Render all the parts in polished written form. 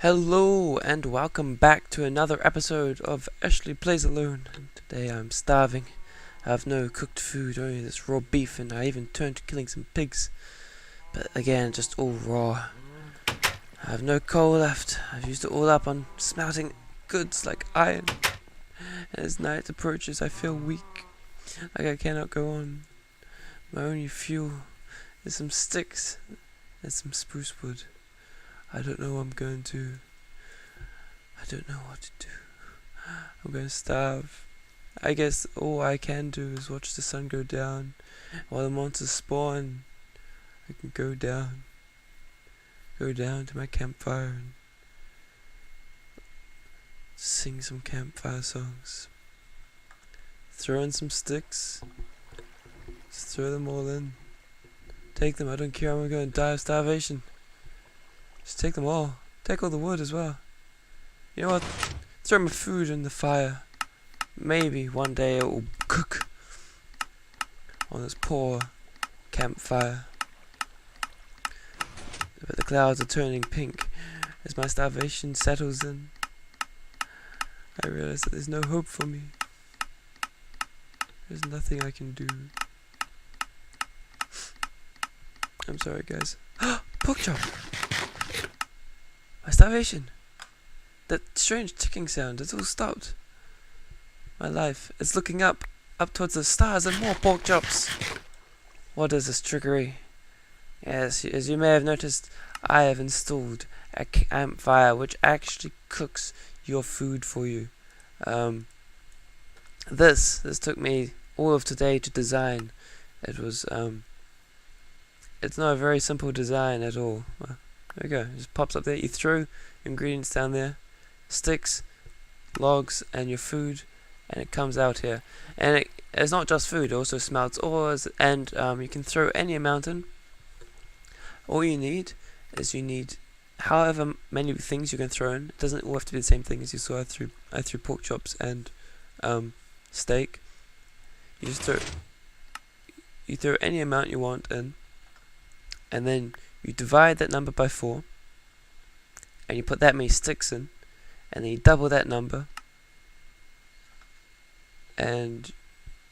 Hello and welcome back to another episode of Ashley Plays Alone. And today I'm starving. I have no cooked food, only this raw beef, and I even turned to killing some pigs. But again, just all raw. I have no coal left. I've used it all up on smelting goods like iron. And as night approaches, I feel weak, like I cannot go on. My only fuel is some sticks and some spruce wood. I don't know what I'm going to. I don't know what to do. I'm going to starve. I guess all I can do is watch the sun go down. While the monsters spawn, I can go down to my campfire and sing some campfire songs. Throw in some sticks. Just throw them all in. Take them, I don't care, I'm going to die of starvation. Just take them all. Take all the wood as well. You know what? Throw my food in the fire. Maybe one day it will cook on this poor campfire. But the clouds are turning pink as my starvation settles in. I realize that there's no hope for me. There's nothing I can do. I'm sorry, guys. Pork chop! My starvation! That strange ticking sound, it's all stopped. My life, it's looking up towards the stars and more pork chops. What is this trickery? Yes, as you may have noticed, I have installed a campfire which actually cooks your food for you. This took me all of today to design. It was, it's not a very simple design at all. Well, there we go, it just pops up there. You throw ingredients down there, sticks, logs, and your food, and it comes out here. And it's not just food, it also smelts ores, and you can throw any amount in. All you need is however many things you can throw in. It doesn't all have to be the same thing. As you saw, I threw pork chops and steak. You throw any amount you want in, and then you divide that number by 4, and you put that many sticks in, and then you double that number, and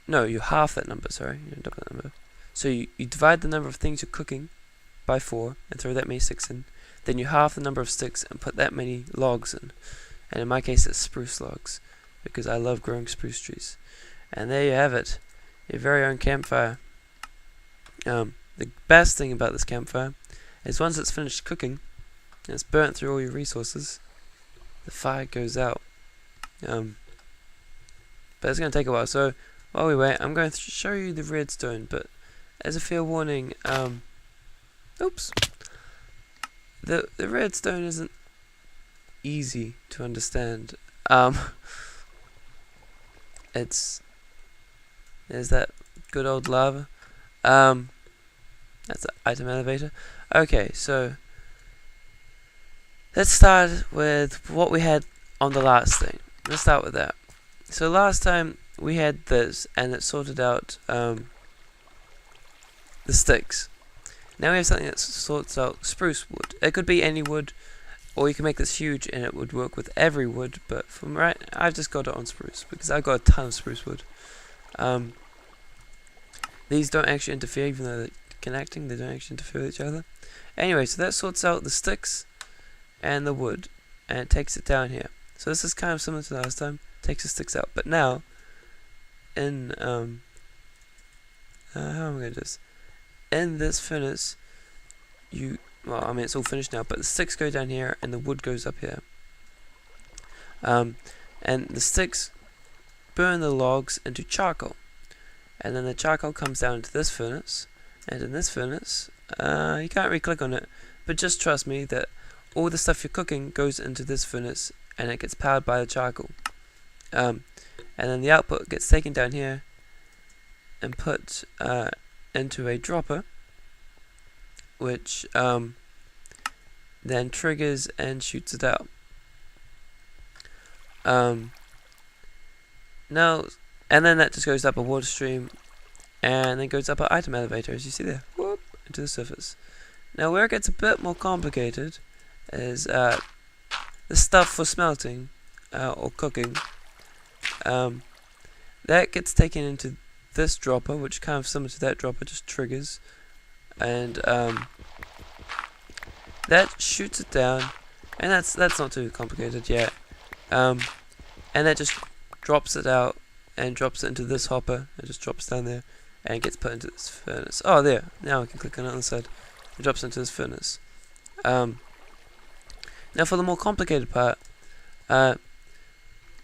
no, you half that number, sorry, you don't double that number. So you divide the number of things you're cooking by 4, and throw that many sticks in, then you half the number of sticks and put that many logs in, and in my case it's spruce logs, because I love growing spruce trees. And there you have it, your very own campfire. The best thing about this campfire is once it's finished cooking, and it's burnt through all your resources, the fire goes out. But it's going to take a while, so while we wait, I'm going to show you the redstone, but as a fair warning, oops, the redstone isn't easy to understand. There's that good old lava. That's the item elevator. Okay, so let's start with what we had on the last thing. Let's start with that. So last time we had this, and it sorted out the sticks. Now we have something that sorts out spruce wood. It could be any wood, or you can make this huge and it would work with every wood, but from I've just got it on spruce, because I've got a ton of spruce wood. These don't actually interfere, even though they're connecting, they don't actually interfere with each other. Anyway, so that sorts out the sticks and the wood, and it takes it down here. So this is kind of similar to last time, takes the sticks out. But now, in, how am I going to do this? In this furnace, well, I mean, it's all finished now, but the sticks go down here, and the wood goes up here. And the sticks burn the logs into charcoal. And then the charcoal comes down into this furnace, and in this furnace, you can't really click on it, but just trust me that all the stuff you're cooking goes into this furnace, and it gets powered by the charcoal. And then the output gets taken down here, and put into a dropper, which then triggers and shoots it out. Now, and then that just goes up a water stream, and then goes up an item elevator, as you see there, whoop, into the surface. Now, where it gets a bit more complicated is the stuff for smelting or cooking, that gets taken into this dropper, which kind of similar to that dropper, just triggers, and that shoots it down, and that's not too complicated yet, and that just drops it out and drops it into this hopper. It just drops down there and gets put into this furnace. Oh, there, now I can click on it on the side. It drops into this furnace. Now for the more complicated part,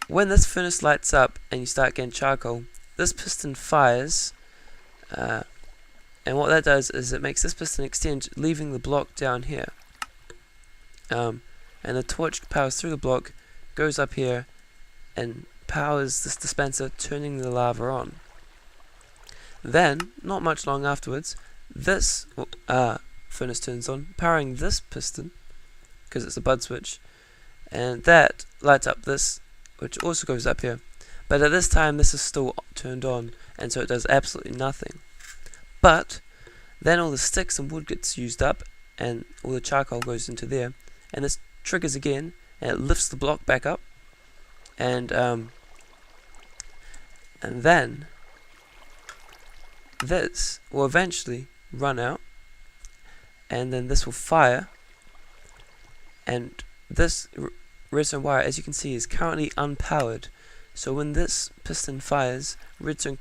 when this furnace lights up and you start getting charcoal, this piston fires, and what that does is it makes this piston extend, leaving the block down here. And the torch powers through the block, goes up here, and powers this dispenser, turning the lava on. Then, not much long afterwards, this furnace turns on, powering this piston, because it's a bud switch, and that lights up this, which also goes up here. But at this time, this is still turned on, and so it does absolutely nothing. But then all the sticks and wood gets used up, and all the charcoal goes into there, and this triggers again, and it lifts the block back up, and then this will eventually run out, and then this will fire, and this redstone wire, as you can see, is currently unpowered. So when this piston fires, redstone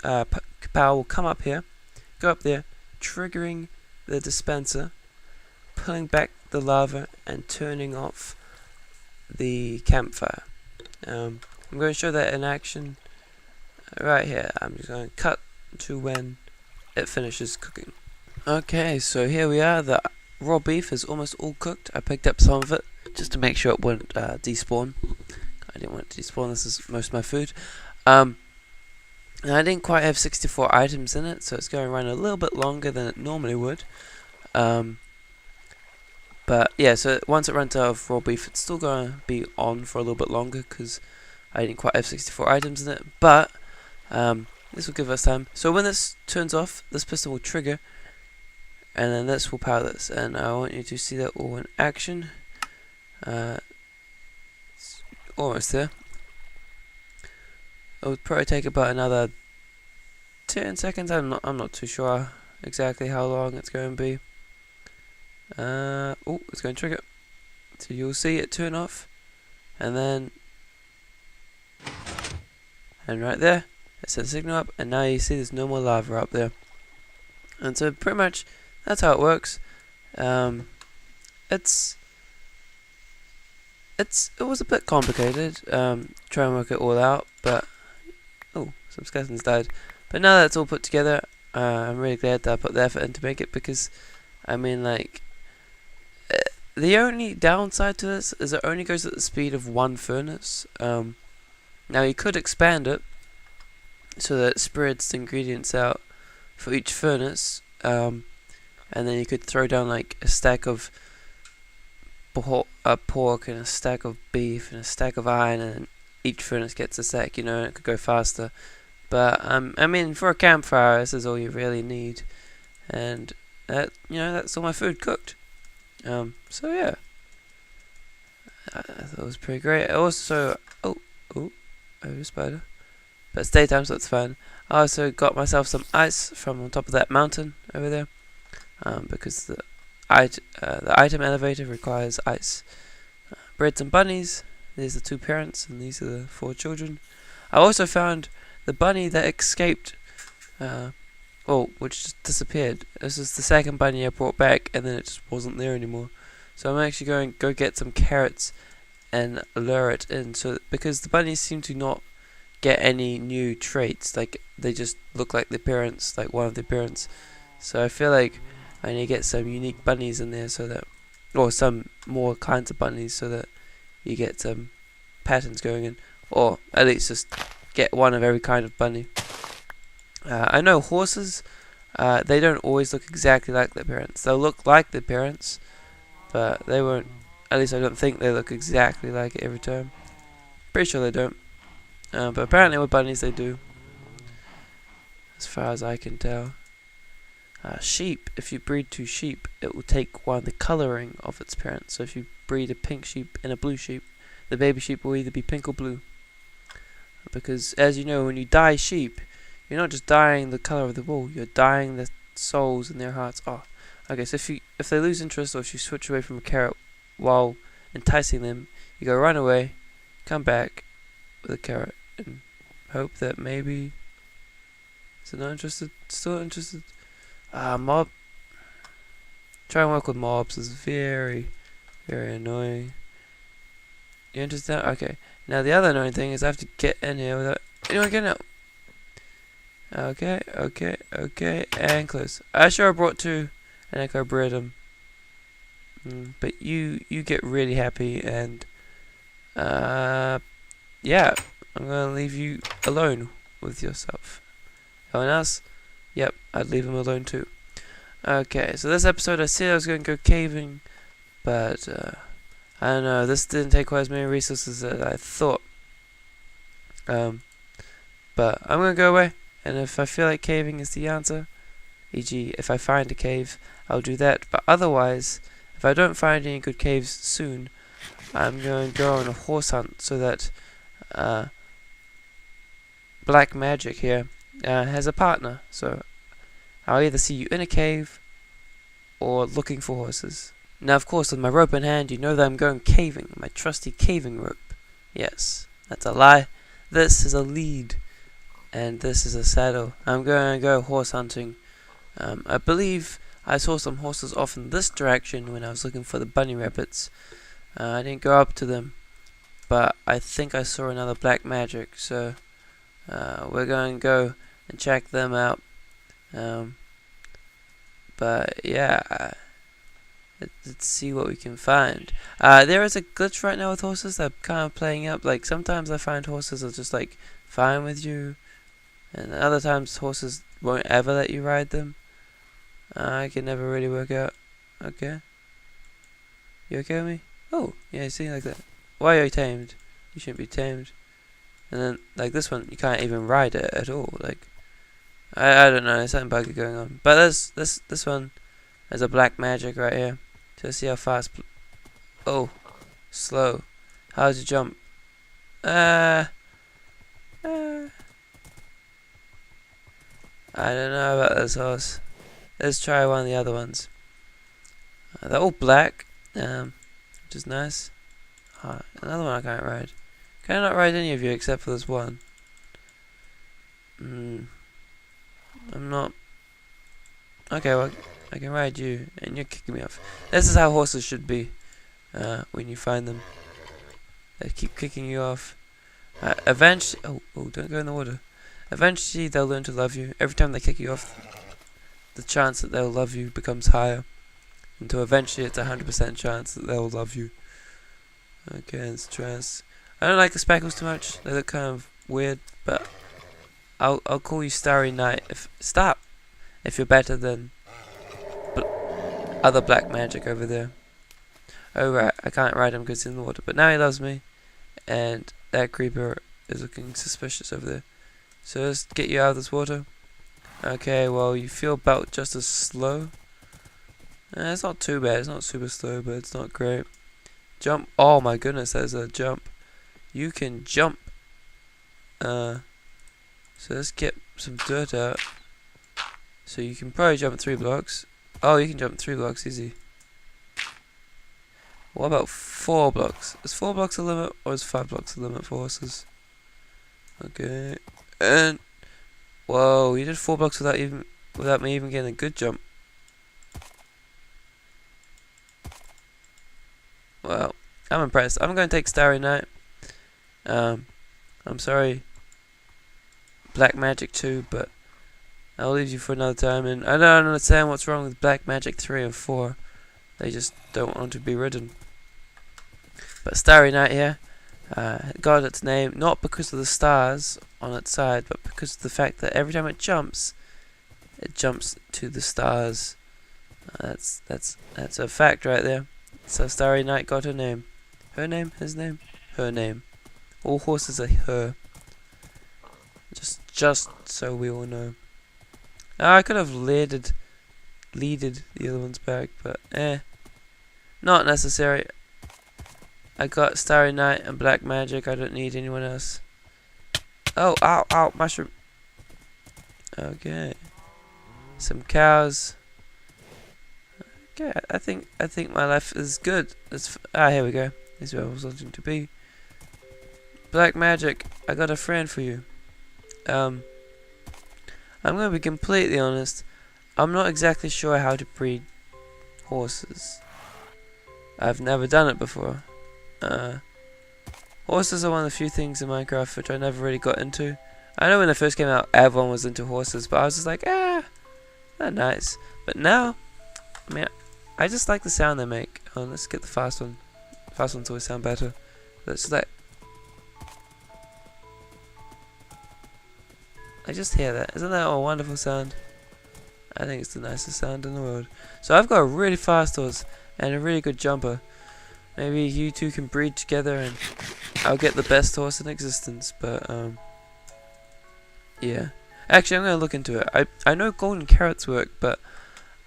power will come up here, go up there, triggering the dispenser, pulling back the lava, and turning off the campfire. I'm going to show that in action right here. I'm just going to cut to when it finishes cooking. Okay, so here we are. The raw beef is almost all cooked. I picked up some of it just to make sure it wouldn't despawn. I didn't want it to despawn. This is most of my food. And I didn't quite have 64 items in it, so it's going to run a little bit longer than it normally would. But yeah, so once it runs out of raw beef, it's still going to be on for a little bit longer because I didn't quite have 64 items in it. But this will give us time. So when this turns off, this piston will trigger, and then this will power this. And I want you to see that all in action. It's almost there. It would probably take about another 10 seconds. I'm not too sure exactly how long it's going to be. Oh, it's going to trigger. So you'll see it turn off, and then, and right there, it sent a signal up, and now you see there's no more lava up there. And so pretty much that's how it works. It was a bit complicated, try and work it all out, but oh, some skeletons died. But now that it's all put together, I'm really glad that I put the effort in to make it, because I mean, like, the only downside to this is it only goes at the speed of one furnace. Now you could expand it so that it spreads the ingredients out for each furnace, and then you could throw down like a stack of pork and a stack of beef and a stack of iron, and each furnace gets a stack, you know, and it could go faster. But I mean, for a campfire, this is all you really need, and that, you know, that's all my food cooked. So yeah, I thought it was pretty great. I also, oh, I have a spider, but it's daytime, so it's fine. I also got myself some ice from on top of that mountain over there, because the item elevator requires ice. Bred some bunnies. There's the 2 parents, and these are the 4 children. I also found the bunny that escaped, which just disappeared. This is the second bunny I brought back, and then it just wasn't there anymore. So I'm actually going to go get some carrots and lure it in, because the bunnies seem to not get any new traits. Like, they just look like their parents, like one of their parents. So I feel like I need to get some unique bunnies in there, so that, or some more kinds of bunnies, so that you get some patterns going in, or at least just get one of every kind of bunny. I know horses, they don't always look exactly like their parents. They'll look like their parents, but they won't, at least I don't think they look exactly like it every time. Pretty sure they don't. But apparently with bunnies they do, as far as I can tell. Sheep, if you breed two sheep, it will take one the colouring of its parent. So if you breed a pink sheep and a blue sheep, the baby sheep will either be pink or blue. Because, as you know, when you dye sheep, you're not just dyeing the colour of the wool, you're dyeing the souls in their hearts. Oh, okay, so if they lose interest, or if you switch away from a carrot while enticing them, you go run away, come back with a carrot, and hope that maybe... Is it not interested? Still interested? Mob. Try and work with mobs is very, very annoying. You interested? Okay. Now the other annoying thing is I have to get in here without anyone getting out. Okay, and close. I sure brought two, and I could bred them. But you get really happy, and yeah, I'm gonna leave you alone with yourself. Anyone else? Yep, I'd leave him alone too. Okay, so this episode I said I was going to go caving, but I don't know, this didn't take quite as many resources as I thought. But I'm going to go away, and if I feel like caving is the answer, e.g. if I find a cave, I'll do that. But otherwise, if I don't find any good caves soon, I'm going to go on a horse hunt so that Black Magic here has a partner. So I'll either see you in a cave or looking for horses. Now, of course, with my rope in hand, you know that I'm going caving. My trusty caving rope. Yes, that's a lie. This is a lead, and this is a saddle. I'm going to go horse hunting. I believe I saw some horses off in this direction when I was looking for the bunny rabbits. I didn't go up to them, but I think I saw another Black Magic, so we're going to go and check them out. But yeah, let's see what we can find. There is a glitch right now with horses that I'm kind of playing up. Like, sometimes I find horses are just like fine with you, and other times horses won't ever let you ride them. I can never really work out. Okay, you okay with me? Oh, yeah, you see, like that. Why are you tamed? You shouldn't be tamed. And then, like this one, you can't even ride it at all. Like, I don't know, there's something buggy going on. But this one, there's a Black Magic right here. So see how fast. Oh, slow. How's your jump? I don't know about this horse. Let's try one of the other ones. They're all black, which is nice. Another one I can't ride. Can I not ride any of you except for this one? I'm not. Okay, well, I can ride you, and you're kicking me off. This is how horses should be when you find them. They keep kicking you off. Eventually, oh, don't go in the water. Eventually, they'll learn to love you. Every time they kick you off, the chance that they'll love you becomes higher. Until eventually, it's 100% chance that they'll love you. Okay, let's try this. I don't like the speckles too much. They look kind of weird, but I'll call you Starry Night. If you're better than other Black Magic over there. Oh right, I can't ride him because he's in the water. But now he loves me, and that creeper is looking suspicious over there. So let's get you out of this water. Okay, well, you feel about just as slow. It's not too bad. It's not super slow, but it's not great. Jump. Oh my goodness, there's a jump. You can jump. So let's get some dirt out. So you can probably jump 3 blocks. Oh, you can jump 3 blocks, easy. What about 4 blocks? Is 4 blocks a limit, or is 5 blocks a limit for horses? Okay, and whoa, you did 4 blocks without me even getting a good jump. Well, I'm impressed. I'm going to take Starry Night. I'm sorry, Black Magic 2, but I'll leave you for another time. And I don't understand what's wrong with Black Magic 3 and 4. They just don't want to be ridden. But Starry Night here got its name not because of the stars on its side, but because of the fact that every time it jumps to the stars. That's a fact right there. So Starry Night got her name. Her name? His name? Her name. All horses are her. Just so we all know. I could have leaded leaded the other ones back, but not necessary. I got Starry Night and Black Magic. I don't need anyone else. Oh, ow, ow, mushroom. Okay. Some cows. Okay, I think my life is good. Here we go. This is where I was wanting to be. Black Magic, I got a friend for you. I'm gonna be completely honest. I'm not exactly sure how to breed horses. I've never done it before. Horses are one of the few things in Minecraft which I never really got into. I know when they first came out, everyone was into horses, but I was just like, they're nice. But now, I mean, I just like the sound they make. Oh, let's get the fast one. Fast ones always sound better. Let's let. I just hear that. Isn't that a wonderful sound? I think it's the nicest sound in the world. So I've got a really fast horse and a really good jumper. Maybe you two can breed together and I'll get the best horse in existence. But yeah. Actually, I'm gonna look into it. I know golden carrots work, but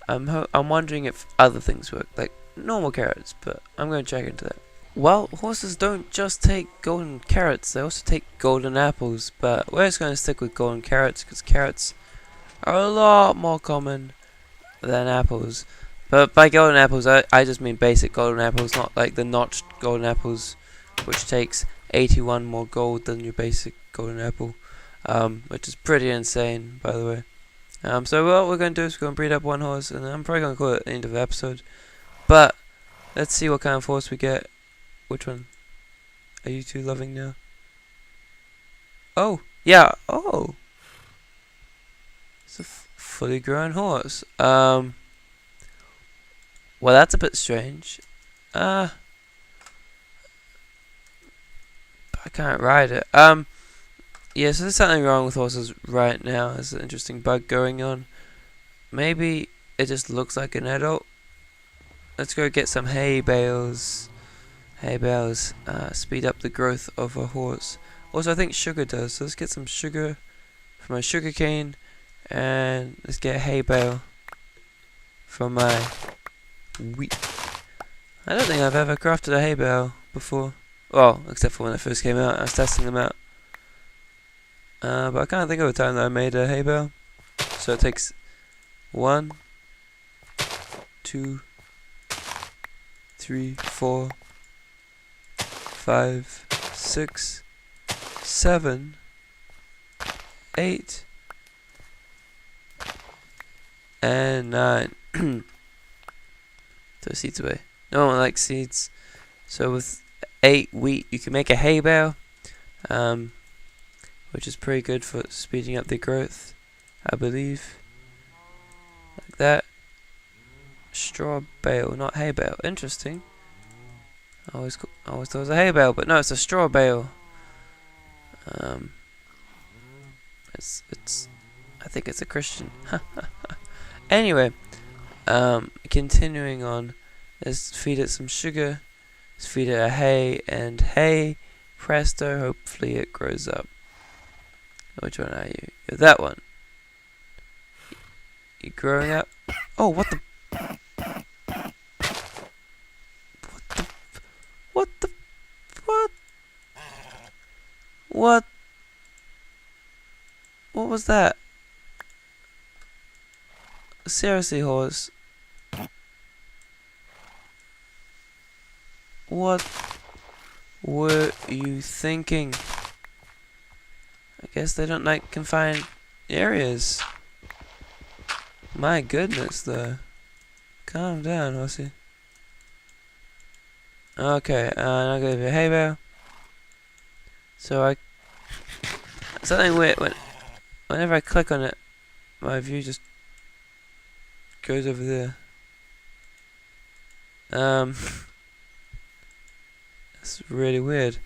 I'm wondering if other things work, like normal carrots. But I'm gonna check into that. Well, horses don't just take golden carrots; they also take golden apples. But we're just gonna stick with golden carrots because carrots are a lot more common than apples. But by golden apples, I just mean basic golden apples, not like the notched golden apples, which takes 81 more gold than your basic golden apple, which is pretty insane, by the way. So what we're going to do is we're going to breed up one horse, and I'm probably going to call it the end of the episode. But let's see what kind of horse we get. Which one are you two loving now? Oh, yeah, oh. It's a fully grown horse. Well, that's a bit strange. I can't ride it. Yeah, so there's something wrong with horses right now. There's an interesting bug going on. Maybe it just looks like an adult. Let's go get some hay bales. Hay bales speed up the growth of a horse. Also, I think sugar does. So let's get some sugar from my sugar cane, and let's get a hay bale from my wheat. I don't think I've ever crafted a hay bale before. Well, except for when it first came out. I was testing them out. But I can't think of a time that I made a hay bale. So it takes 1, 2, 3, 4, 5, 6, 7, 8, and 9. Throw seeds away. No one likes seeds. So with 8 wheat, you can make a hay bale, which is pretty good for speeding up the growth, I believe. Like that. Straw bale, not hay bale. Interesting. I always thought it was a hay bale, but no, it's a straw bale. I think it's a Christian. Anyway, continuing on, let's feed it some sugar. Let's feed it a hay, and hay, presto, hopefully it grows up. Which one are you? You're that one. You growing up? Oh, what the? What? What? What was that? Seriously, horse. What were you thinking? I guess they don't like confined areas. My goodness, though. Calm down, horsey. Okay, now I'm gonna give you a hay bale. So something weird, whenever I click on it, my view just goes over there. That's really weird.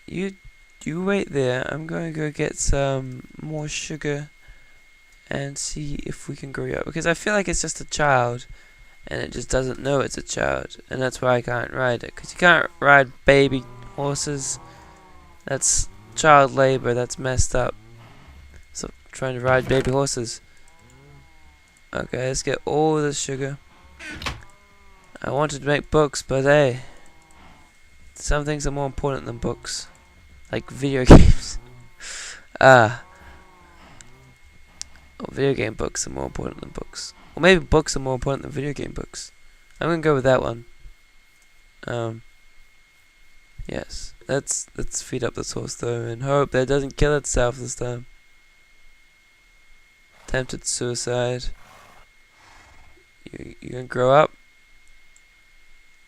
You wait there. I'm going to go get some more sugar and see if we can grow you up, because I feel like it's just a child and it just doesn't know it's a child, and that's why I can't ride it, because you can't ride baby horses. That's child labor. That's messed up. So trying to ride baby horses. Okay, let's get all this sugar. I wanted to make books, but hey, some things are more important than books. Like video games. Well, video game books are more important than books. Or maybe books are more important than video game books. I'm gonna go with that one. Yes. Let's feed up this horse though and hope that it doesn't kill itself this time. Attempted suicide. You gonna grow up?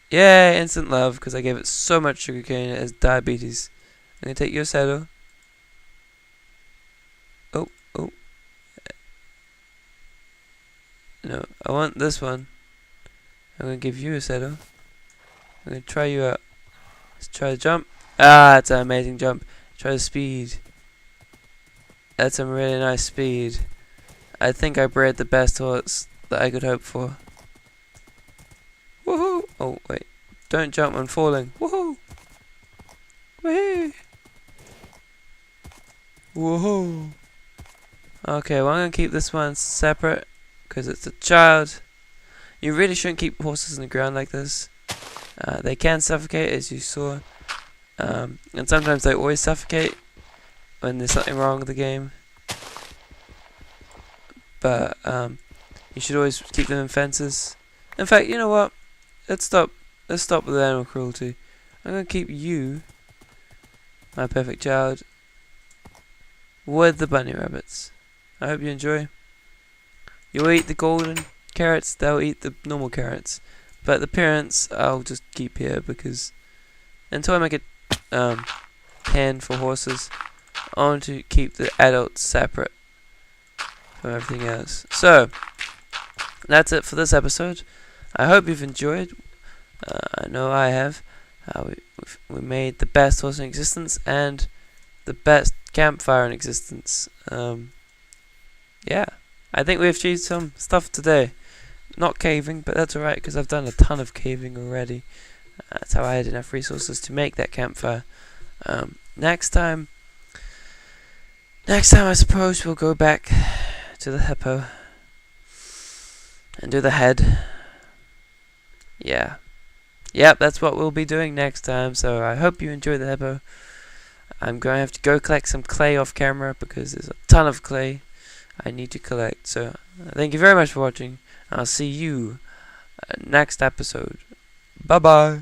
Yay! Instant love because I gave it so much sugarcane it has diabetes. I'm gonna take your saddle. Oh. No, I want this one. I'm gonna give you a saddle. I'm gonna try you out. Let's try the jump. Ah, it's an amazing jump. Try the speed. That's some really nice speed. I think I bred the best horse that I could hope for. Woohoo! Oh, wait. Don't jump when falling. Woohoo! Woohoo! Woohoo! Okay, well I'm gonna keep this one separate because it's a child. You really shouldn't keep horses in the ground like this. They can suffocate, as you saw. And sometimes they always suffocate when there's something wrong with the game. But you should always keep them in fences. In fact, you know what? Let's stop with animal cruelty. I'm gonna keep you, my perfect child, with the bunny rabbits. I hope you enjoy. You'll eat the golden carrots, they'll eat the normal carrots. But the parents I'll just keep here because until I make a pen for horses, I want to keep the adults separate from everything else. So that's it for this episode. I hope you've enjoyed. I know I have. We made the best horse in existence and the best campfire in existence. Yeah, I think we've achieved some stuff today. Not caving, but that's alright because I've done a ton of caving already. That's how I had enough resources to make that campfire. Next time I suppose we'll go back to the hippo and do the head. Yeah. Yep, that's what we'll be doing next time, so I hope you enjoy the hippo. I'm going to have to go collect some clay off camera because there's a ton of clay I need to collect. So thank you very much for watching. I'll see you next episode. Bye bye.